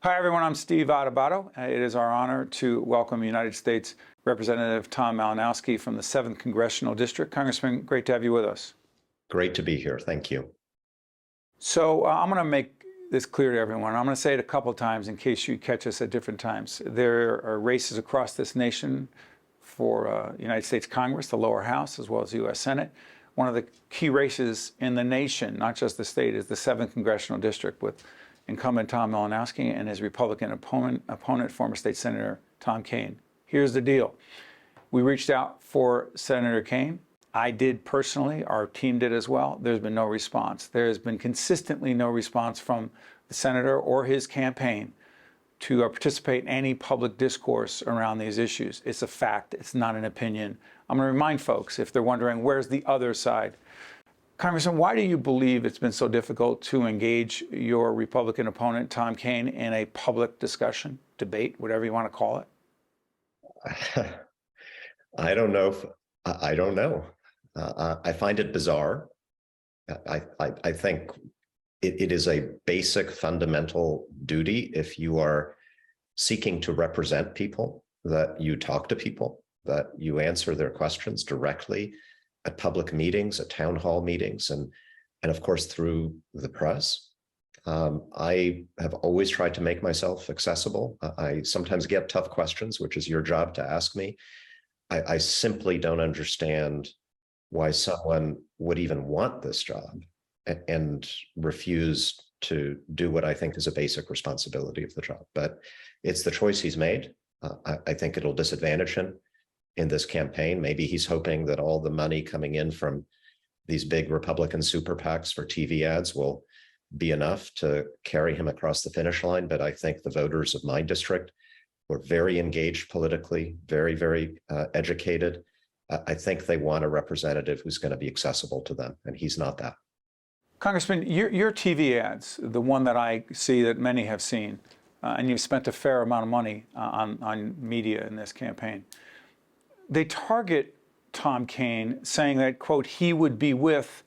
Hi, everyone. I'm Steve Adubato. It is our honor to welcome United States Representative Tom Malinowski from the 7th Congressional District. Congressman, great to have you with us. Great to be here. Thank you. So I'm going to make this clear to everyone. I'm going to say it a couple of times in case you catch us at different times. There are races across this nation for United States Congress, the lower house, as well as the U.S. Senate. One of the key races in the nation, not just the state, is the 7th Congressional District with incumbent Tom Malinowski and his Republican opponent, former state Senator Tom Kean. Here's the deal. We reached out for Senator Kean. I did personally. Our team did as well. There's been no response. There has been consistently no response from the senator or his campaign to participate in any public discourse around these issues. It's a fact. It's not an opinion. I'm going to remind folks, if they're wondering, where's the other side? Congressman, why do you believe it's been so difficult to engage your Republican opponent, Tom Kean, in a public discussion, debate, whatever you want to call it? I don't know. I don't know. I find it bizarre. I think it is a basic fundamental duty if you are seeking to represent people, that you talk to people, that you answer their questions directly at public meetings, at town hall meetings, and of course through the press. I have always tried to make myself accessible. I sometimes get tough questions, which is your job to ask me. I simply don't understand why someone would even want this job and refuse to do what I think is a basic responsibility of the job. But it's the choice he's made. I think it'll disadvantage him in this campaign. Maybe he's hoping that all the money coming in from these big Republican super PACs for TV ads will be enough to carry him across the finish line. But I think the voters of my district were very engaged politically, very, very educated. I think they want a representative who's going to be accessible to them, and he's not that. Congressman, your TV ads, the one that I see that many have seen, and you've spent a fair amount of money on media in this campaign, they target Tom Kean, saying that, quote, he would be with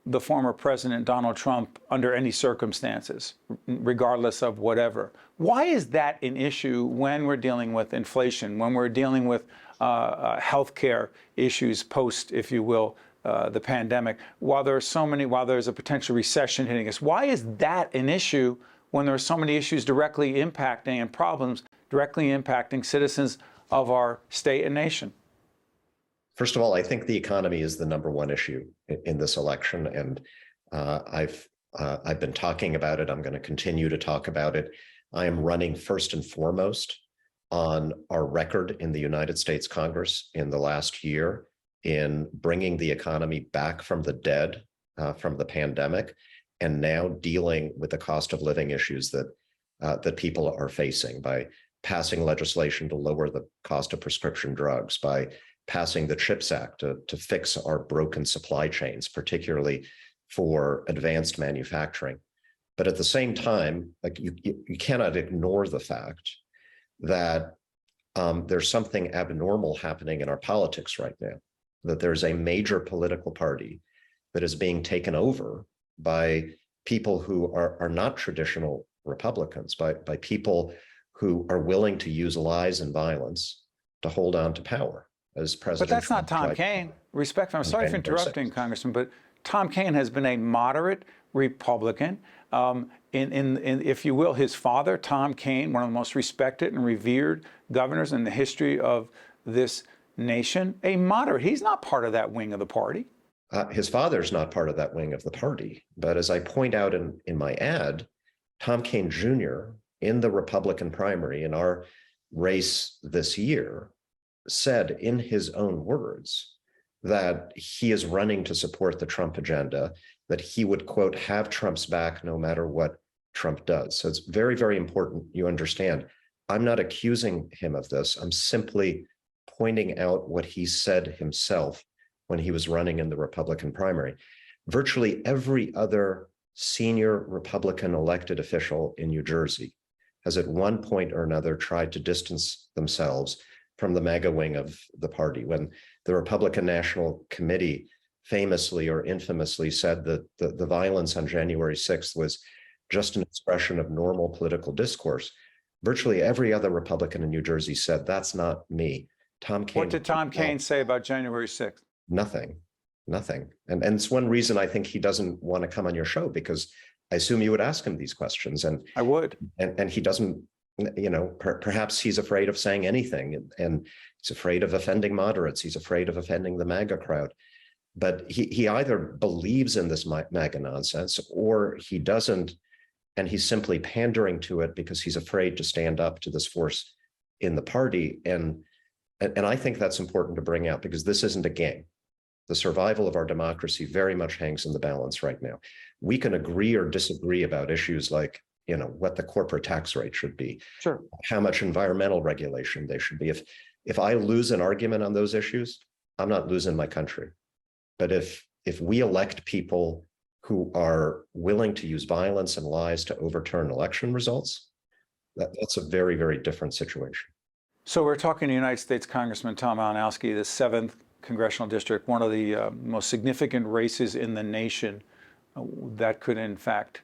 the former President Donald Trump under any circumstances, regardless of whatever. Why is that an issue when we're dealing with inflation, when we're dealing with healthcare issues post, if you will, the pandemic, while there's a potential recession hitting us? Why is that an issue when there are so many issues directly impacting and problems directly impacting citizens of our state and nation? First of all, I think the economy is the #1 issue in this election, and I've been talking about it. I'm going to continue to talk about it. I am running first and foremost on our record in the United States Congress in the last year in bringing the economy back from the dead, from the pandemic, and now dealing with the cost of living issues that people are facing by passing legislation to lower the cost of prescription drugs, by passing the CHIPS Act to fix our broken supply chains, particularly for advanced manufacturing. But at the same time, like you cannot ignore the fact that there's something abnormal happening in our politics right now, that there's a major political party that is being taken over by people who are not traditional Republicans, by people who are willing to use lies and violence to hold on to power as president. But that's not Tom Kean. Respectfully, I'm sorry for interrupting, Congressman, but Tom Kean has been a moderate Republican. If you will, his father, Tom Kean, one of the most respected and revered governors in the history of this nation, a moderate. He's not part of that wing of the party. His father's not part of that wing of the party. But as I point out in my ad, Tom Kean Jr., in the Republican primary, in our race this year, said in his own words that he is running to support the Trump agenda, that he would, quote, have Trump's back no matter what Trump does. So it's very, very important you understand. I'm not accusing him of this. I'm simply pointing out what he said himself when he was running in the Republican primary. Virtually every other senior Republican elected official in New Jersey has at one point or another tried to distance themselves from the MAGA wing of the party. When the Republican National Committee famously or infamously said that the violence on January 6th was just an expression of normal political discourse. Virtually every other Republican in New Jersey said, that's not me. Tom Kean. What did Tom Kean say about January 6th? Nothing, nothing. And it's one reason I think he doesn't want to come on your show, because I assume you would ask him these questions. And I would. And he doesn't, you know, perhaps he's afraid of saying anything, and he's afraid of offending moderates. He's afraid of offending the MAGA crowd. But he either believes in this MAGA nonsense, or he doesn't, and he's simply pandering to it because he's afraid to stand up to this force in the party. And I think that's important to bring out, because this isn't a game. The survival of our democracy very much hangs in the balance right now. We can agree or disagree about issues like, you know, what the corporate tax rate should be, Sure, how much environmental regulation they should be. If I lose an argument on those issues, I'm not losing my country. But if we elect people who are willing to use violence and lies to overturn election results, that's a very, very different situation. So we're talking to United States Congressman Tom Malinowski, the 7th Congressional District, one of the most significant races in the nation that could, in fact,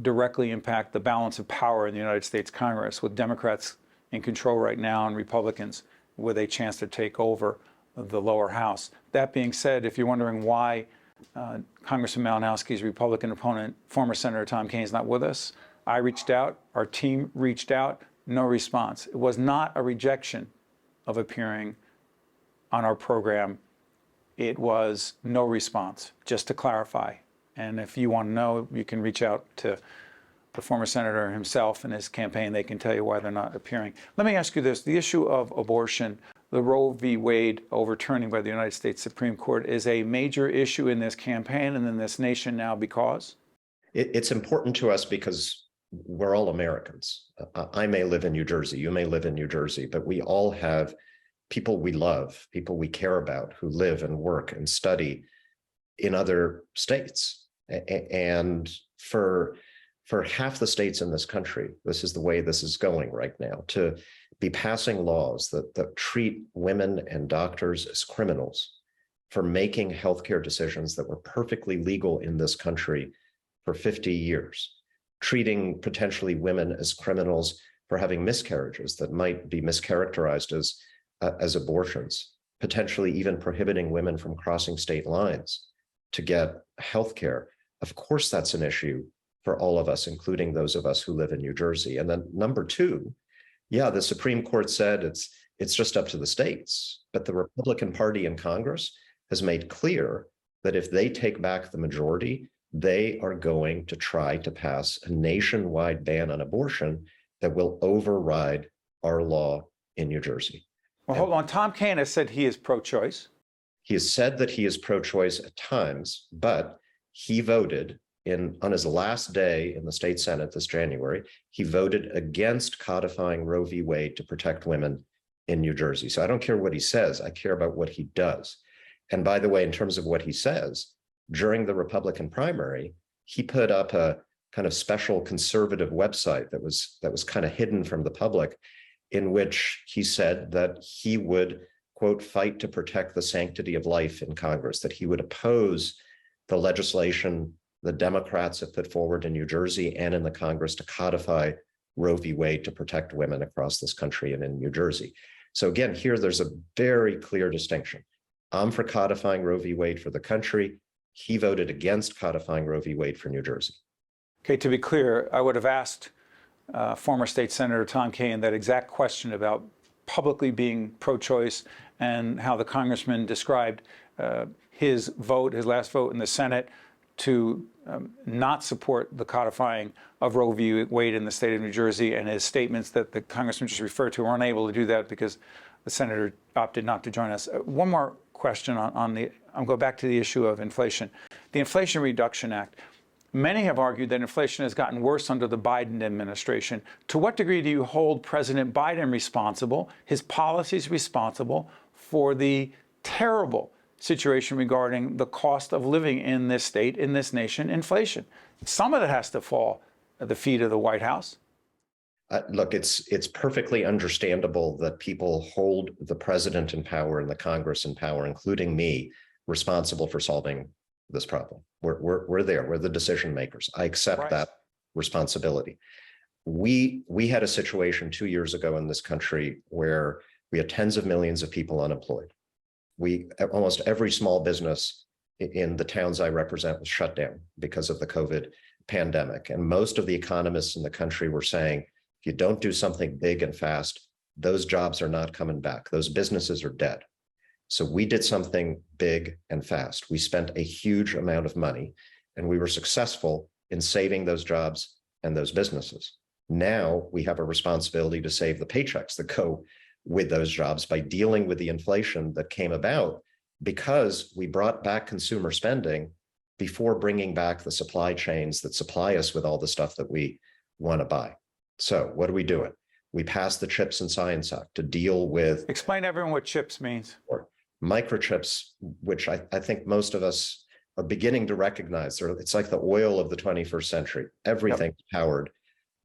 directly impact the balance of power in the United States Congress, with Democrats in control right now and Republicans with a chance to take over the lower house. That being said, if you're wondering why Congressman Malinowski's Republican opponent, former Senator Tom Kean, is not with us, I reached out, our team reached out, no response. It was not a rejection of appearing on our program. It was no response, just to clarify. And if you want to know, you can reach out to the former senator himself and his campaign. They can tell you why they're not appearing. Let me ask you this. The issue of abortion, the Roe v. Wade overturning by the United States Supreme Court, is a major issue in this campaign and in this nation now because? It's important to us because we're all Americans. I may live in New Jersey, you may live in New Jersey, but we all have people we love, people we care about, who live and work and study in other states. And for half the states in this country, this is the way this is going right now, to be passing laws that treat women and doctors as criminals for making healthcare decisions that were perfectly legal in this country for 50 years, treating potentially women as criminals for having miscarriages that might be mischaracterized as abortions, potentially even prohibiting women from crossing state lines to get healthcare. Of course, that's an issue for all of us, including those of us who live in New Jersey. And then number two, yeah, the Supreme Court said it's just up to the states, but the Republican Party in Congress has made clear that if they take back the majority, they are going to try to pass a nationwide ban on abortion that will override our law in New Jersey. Well, hold on. Tom Kean has said he is pro-choice. He has said that he is pro-choice at times, but he voted on his last day in the state Senate this January, he voted against codifying Roe v. Wade to protect women in New Jersey. So I don't care what he says, I care about what he does. And by the way, in terms of what he says, during the Republican primary, he put up a kind of special conservative website that was kind of hidden from the public, in which he said that he would, quote, fight to protect the sanctity of life in Congress, that he would oppose the legislation the Democrats have put forward in New Jersey and in the Congress to codify Roe v. Wade to protect women across this country and in New Jersey. So again, here there's a very clear distinction. I'm for codifying Roe v. Wade for the country. He voted against codifying Roe v. Wade for New Jersey. Okay, to be clear, I would have asked former State Senator Tom Kean that exact question about publicly being pro-choice and how the congressman described his last vote in the Senate to not support the codifying of Roe v. Wade in the state of New Jersey, and his statements that the congressman just referred to were unable to do that because the senator opted not to join us. One more question I'll go back to the issue of inflation. The Inflation Reduction Act. Many have argued that inflation has gotten worse under the Biden administration. To what degree do you hold President Biden responsible, his policies responsible, for the terrible situation regarding the cost of living in this state, in this nation, inflation? Some of it has to fall at the feet of the White House. Look, it's perfectly understandable that people hold the president in power and the Congress in power, including me, responsible for solving this problem. We're there. We're the decision makers. I accept Right. that responsibility. We had a situation 2 years ago in this country where we had tens of millions of people unemployed. Almost every small business in the towns I represent was shut down because of the COVID pandemic. And most of the economists in the country were saying, if you don't do something big and fast, those jobs are not coming back. Those businesses are dead. So we did something big and fast. We spent a huge amount of money, and we were successful in saving those jobs and those businesses. Now we have a responsibility to save the paychecks that go with those jobs by dealing with the inflation that came about because we brought back consumer spending before bringing back the supply chains that supply us with all the stuff that we want to buy. So what are we doing? We passed the CHIPS and Science Act to deal with— Explain to everyone what CHIPS means. Microchips, which I think most of us are beginning to recognize. It's like the oil of the 21st century. Everything's powered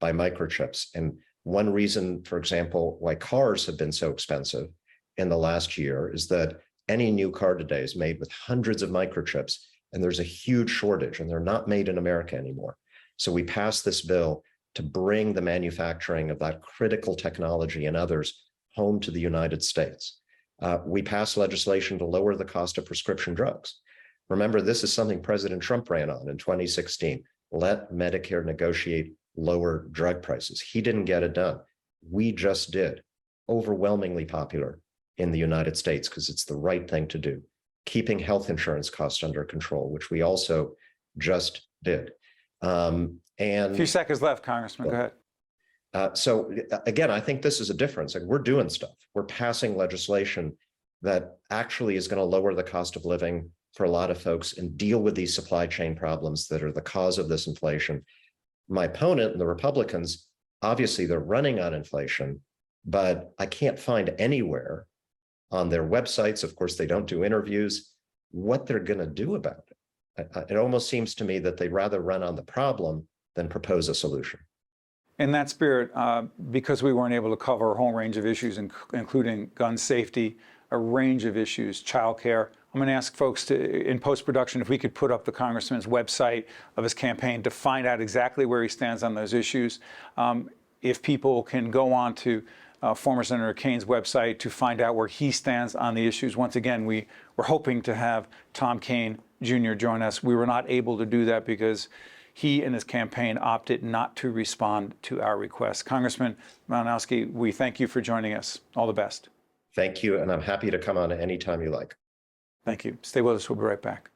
by microchips. And one reason, for example, why cars have been so expensive in the last year is that any new car today is made with hundreds of microchips, and there's a huge shortage, and they're not made in America anymore. So we passed this bill to bring the manufacturing of that critical technology and others home to the United States. We passed legislation to lower the cost of prescription drugs. Remember, this is something President Trump ran on in 2016. Let Medicare negotiate lower drug prices. He didn't get it done. We just did. Overwhelmingly popular in the United States because it's the right thing to do. Keeping health insurance costs under control, which we also just did. And a few seconds left, Congressman. Go ahead. So again, I think this is a difference. Like, we're doing stuff. We're passing legislation that actually is going to lower the cost of living for a lot of folks and deal with these supply chain problems that are the cause of this inflation. My opponent and the Republicans, obviously they're running on inflation, but I can't find anywhere on their websites, of course they don't do interviews, what they're going to do about it. It almost seems to me that they'd rather run on the problem than propose a solution. In that spirit, because we weren't able to cover a whole range of issues, including gun safety, a range of issues, childcare, I'm going to ask folks to, in post-production, if we could put up the Congressman's website of his campaign to find out exactly where he stands on those issues. If people can go on to former Senator Kane's website to find out where he stands on the issues. Once again, we were hoping to have Tom Kane Jr. join us. We were not able to do that because he and his campaign opted not to respond to our request. Congressman Malinowski, we thank you for joining us. All the best. Thank you, and I'm happy to come on anytime you like. Thank you. Stay with us. We'll be right back.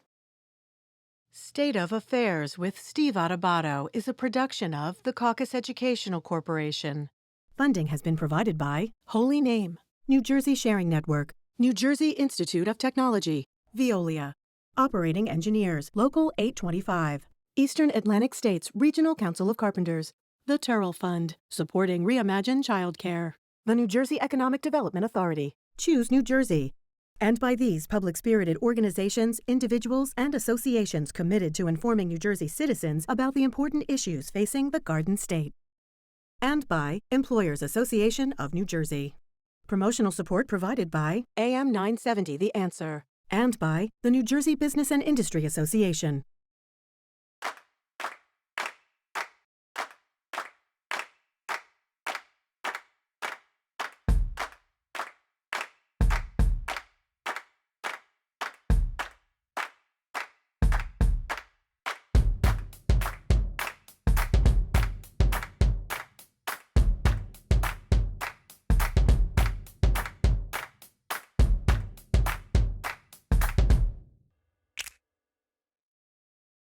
State of Affairs with Steve Adubato is a production of the Caucus Educational Corporation. Funding has been provided by Holy Name, New Jersey Sharing Network, New Jersey Institute of Technology, Veolia, Operating Engineers, Local 825, Eastern Atlantic States Regional Council of Carpenters, the Turrell Fund, supporting Reimagine Childcare, the New Jersey Economic Development Authority, Choose New Jersey, and by these public-spirited organizations, individuals, and associations committed to informing New Jersey citizens about the important issues facing the Garden State. And by Employers Association of New Jersey. Promotional support provided by AM 970 The Answer. And by the New Jersey Business and Industry Association.